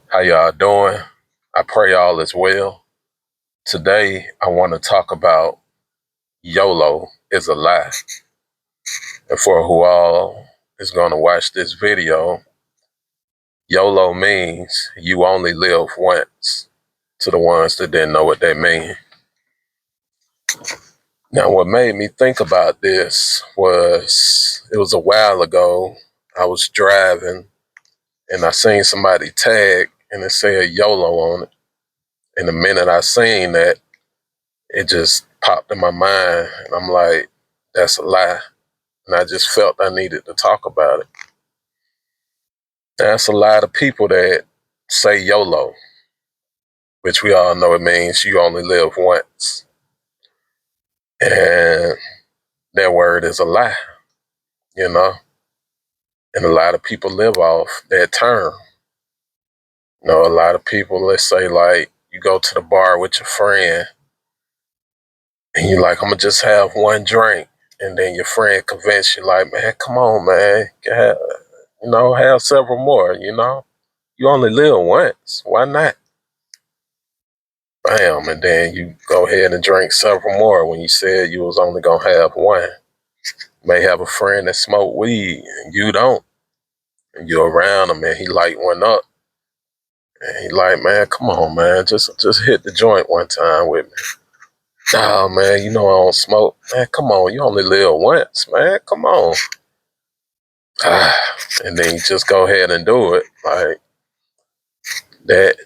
How y'all doing? I pray all is well. Today, I want to talk about Yolo is a lie. And for who all is going to watch this video, Yolo means you only live once, to the ones that didn't know what that mean. Now, what made me think about this was it was a while ago. I was driving and I seen somebody tag and it said YOLO on it. And the minute I seen that, it just popped in my mind. And I'm like, that's a lie. And I just felt I needed to talk about it. That's a lot of people that say YOLO, which we all know it means you only live once. And that word is a lie, you know? And a lot of people live off that term. A lot of people, let's say, like, you go to the bar with your friend and you're like, I'm going to just have one drink. And then your friend convinces you, like, man, come on, man. Have several more. You only live once. Why not? Bam. And then you go ahead and drink several more when you said you was only going to have one. You may have a friend that smoke weed and you don't. And you're around him and he light one up. And he like, man, come on, man. Just hit the joint one time with me. Nah, man, I don't smoke. Man, come on. You only live once, man. Come on. And then you just go ahead and do it. Like, that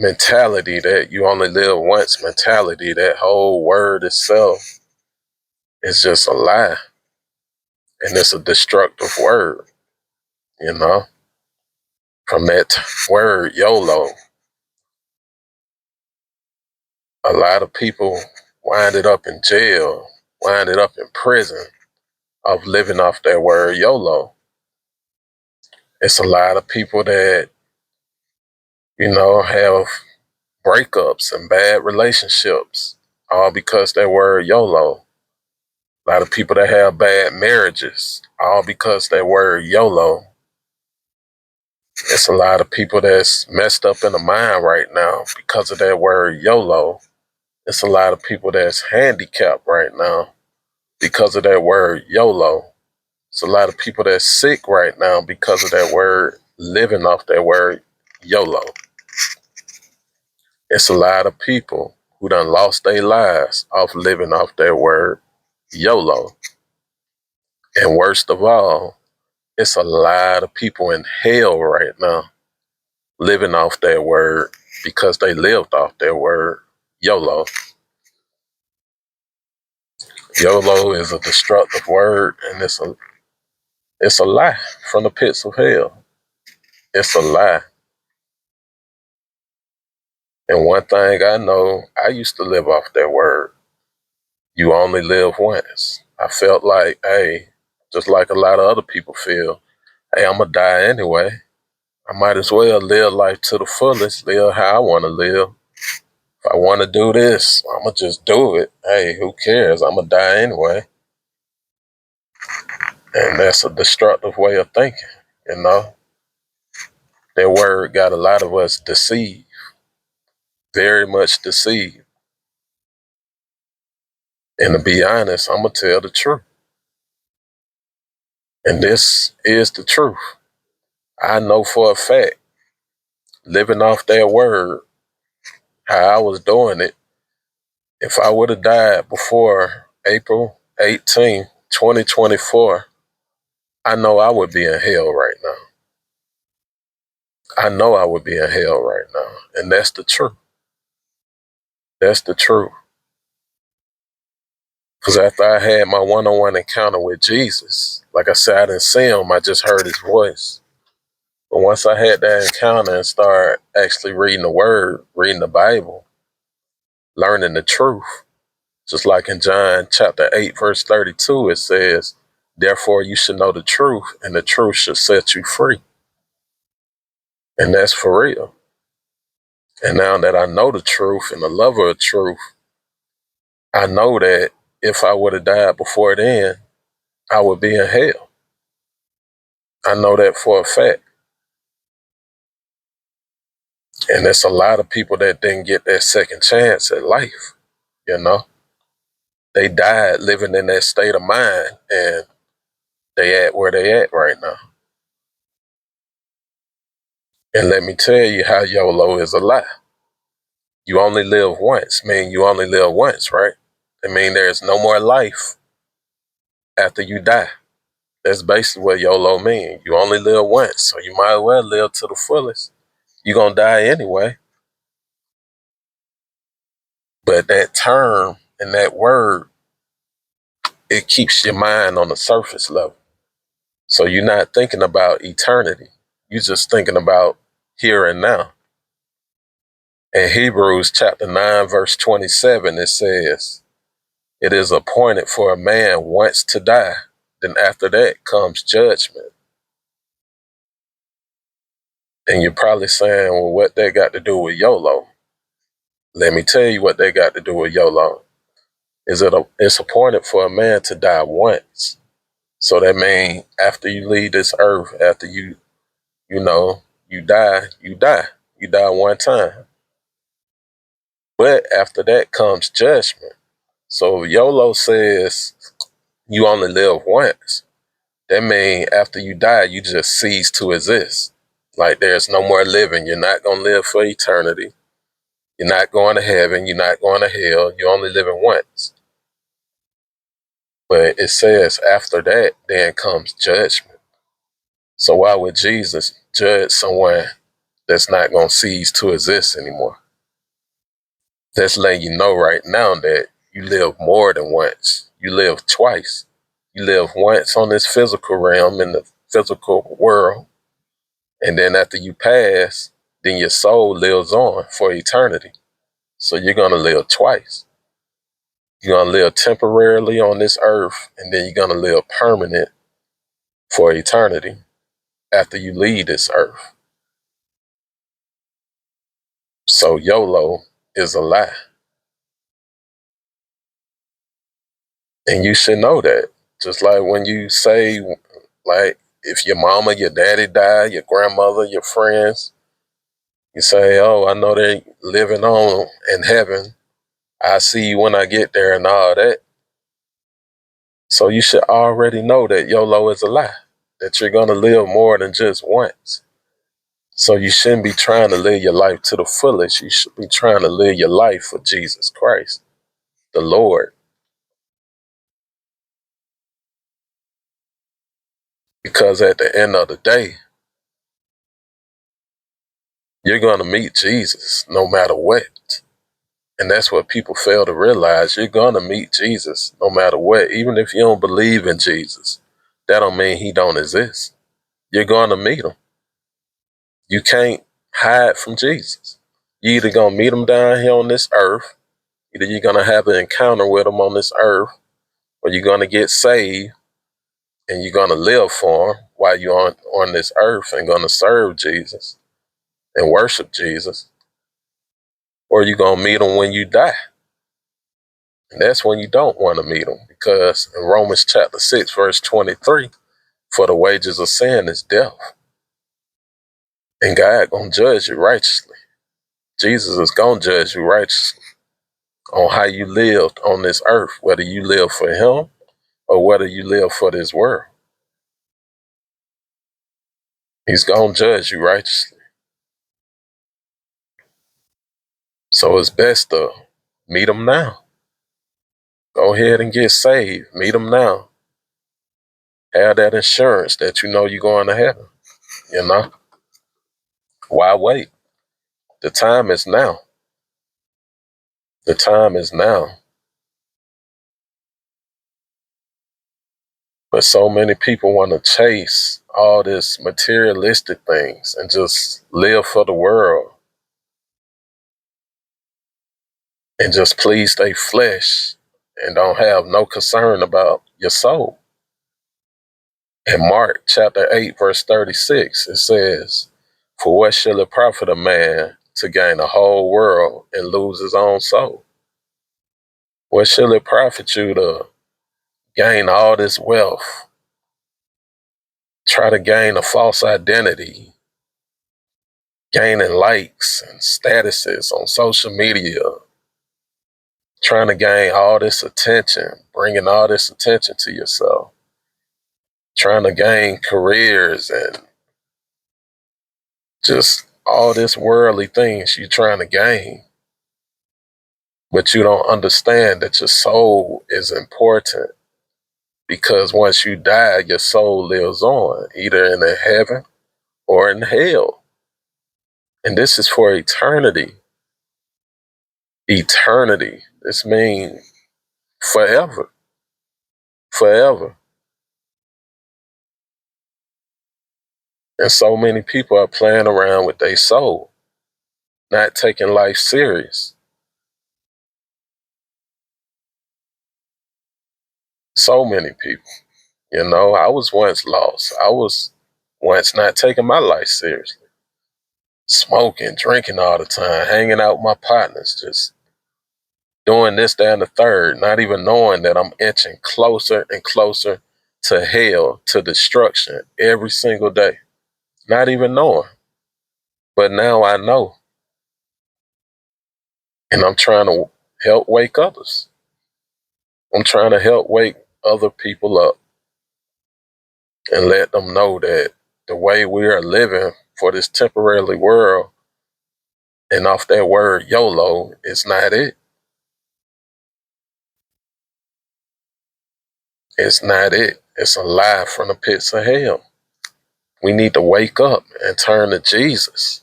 mentality that you only live once mentality, that whole word itself is just a lie. And it's a destructive word, you know? From that word, YOLO, a lot of people winded up in jail, winded up in prison of living off that word YOLO. It's a lot of people that, have breakups and bad relationships, all because that word YOLO. A lot of people that have bad marriages, all because that word YOLO. It's a lot of people that's messed up in the mind right now because of that word YOLO. It's a lot of people that's handicapped right now because of that word YOLO. It's a lot of people that's sick right now because of that word, living off that word YOLO. It's a lot of people who done lost their lives off living off that word YOLO. And worst of all, it's a lot of people in hell right now living off that word because they lived off that word YOLO. YOLO is a destructive word and it's a lie from the pits of hell. It's a lie. And one thing I know, I used to live off that word. You only live once. I felt like, hey, just like a lot of other people feel, hey, I'm going to die anyway. I might as well live life to the fullest, live how I want to live. If I want to do this, I'm going to just do it. Hey, who cares? I'm going to die anyway. And that's a destructive way of thinking. That word got a lot of us deceived, very much deceived. And to be honest, I'm going to tell the truth. And this is the truth. I know for a fact, living off that word, how I was doing it, if I would have died before April 18th, 2024, I know I would be in hell right now. I know I would be in hell right now. And that's the truth. That's the truth. Because after I had my one-on-one encounter with Jesus, like I said, I didn't see him, I just heard his voice. But once I had that encounter and started actually reading the word, reading the Bible, learning the truth, just like in John chapter 8, verse 32, it says, therefore you should know the truth, and the truth should set you free. And that's for real. And now that I know the truth and the love of the truth, I know that if I would have died before then, I would be in hell. I know that for a fact. And there's a lot of people that didn't get that second chance at life, you know? They died living in that state of mind, and they at where they at right now. And let me tell you how YOLO is a lie. You only live once, mean you only live once, right? I mean there's no more life after you die. That's basically what YOLO means. You only live once, so you might as well live to the fullest. You're gonna die anyway. But that term and that word, it keeps your mind on the surface level. So you're not thinking about eternity. You're just thinking about here and now. In Hebrews chapter 9, verse 27, it says, "It is appointed for a man once to die, then after that comes judgment." And you're probably saying, well, what that got to do with YOLO? Let me tell you what they got to do with YOLO. It's appointed for a man to die once. So that means after you leave this earth, after you know, you die, you die. You die one time. But after that comes judgment. So YOLO says you only live once. That means after you die, you just cease to exist. Like there's no more living. You're not going to live for eternity. You're not going to heaven. You're not going to hell. You're only living once. But it says after that, then comes judgment. So why would Jesus judge someone that's not going to cease to exist anymore? That's letting you know right now that you live more than once. You live twice. You live once on this physical realm in the physical world. And then after you pass, then your soul lives on for eternity. So you're going to live twice. You're going to live temporarily on this earth, and then you're going to live permanent for eternity after you leave this earth. So YOLO is a lie. And you should know that. Just like when you say, like, if your mama, your daddy died, your grandmother, your friends, you say, oh, I know they're living on in heaven. I see you when I get there and all that. So you should already know that YOLO is a lie, that you're going to live more than just once. So you shouldn't be trying to live your life to the fullest. You should be trying to live your life for Jesus Christ, the Lord. Because at the end of the day, you're going to meet Jesus no matter what. And that's what people fail to realize. You're going to meet Jesus no matter what. Even if you don't believe in Jesus, that don't mean he don't exist. You're going to meet him. You can't hide from Jesus. You either going to meet him down here on this earth, either you're going to have an encounter with him on this earth, or you're going to get saved and you're going to live for him while you're on this earth and going to serve Jesus and worship Jesus, or you're going to meet him when you die. And that's when you don't want to meet him, because in Romans chapter 6, verse 23, for the wages of sin is death. And God going to judge you righteously. Jesus is going to judge you righteously on how you lived on this earth, whether you live for him or whether you live for this world. He's going to judge you righteously. So it's best to meet him now. Go ahead and get saved. Meet him now. Have that insurance that you know you're going to heaven. You know? Why wait? The time is now. The time is now. But so many people want to chase all this materialistic things and just live for the world and just please their flesh and don't have no concern about your soul. In Mark chapter 8, verse 36, it says, "For what shall it profit a man to gain the whole world and lose his own soul? What shall it profit you to gain all this wealth, try to gain a false identity, gaining likes and statuses on social media, trying to gain all this attention, bringing all this attention to yourself, trying to gain careers and just all this worldly things you're trying to gain. But you don't understand that your soul is important, because once you die, your soul lives on, either in a heaven or in hell. And this is for eternity. Eternity. This means forever. Forever. And so many people are playing around with their soul, not taking life serious. So many people. You know, I was once lost. I was once not taking my life seriously. Smoking, drinking all the time, hanging out with my partners, just doing this, that, and the third, not even knowing that I'm inching closer and closer to hell, to destruction every single day. Not even knowing. But now I know. And I'm trying to help wake others. I'm trying to help wake other people up and let them know that the way we are living for this temporary world, and off that word YOLO, is not it. It's not it. It's a lie from the pits of hell. We need to wake up and turn to Jesus.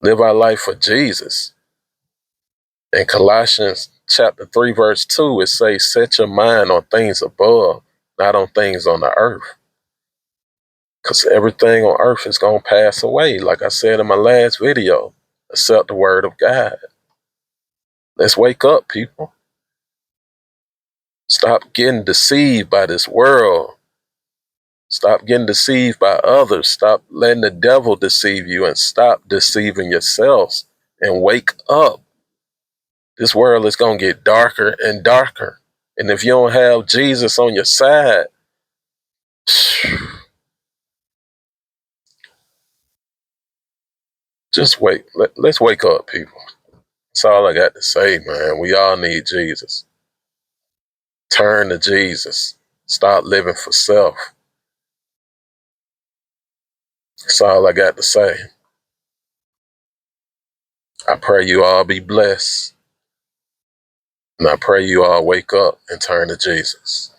Live our life for Jesus. In Colossians chapter 3, verse 2, it says, set your mind on things above, not on things on the earth. Because everything on earth is going to pass away, like I said in my last video, except the word of God. Let's wake up, people. Stop getting deceived by this world. Stop getting deceived by others. Stop letting the devil deceive you, and stop deceiving yourselves, and wake up. This world is going to get darker and darker. And if you don't have Jesus on your side, just wait. Let's wake up, people. That's all I got to say, man. We all need Jesus. Turn to Jesus. Stop living for self. That's all I got to say. I pray you all be blessed. And I pray you all wake up and turn to Jesus.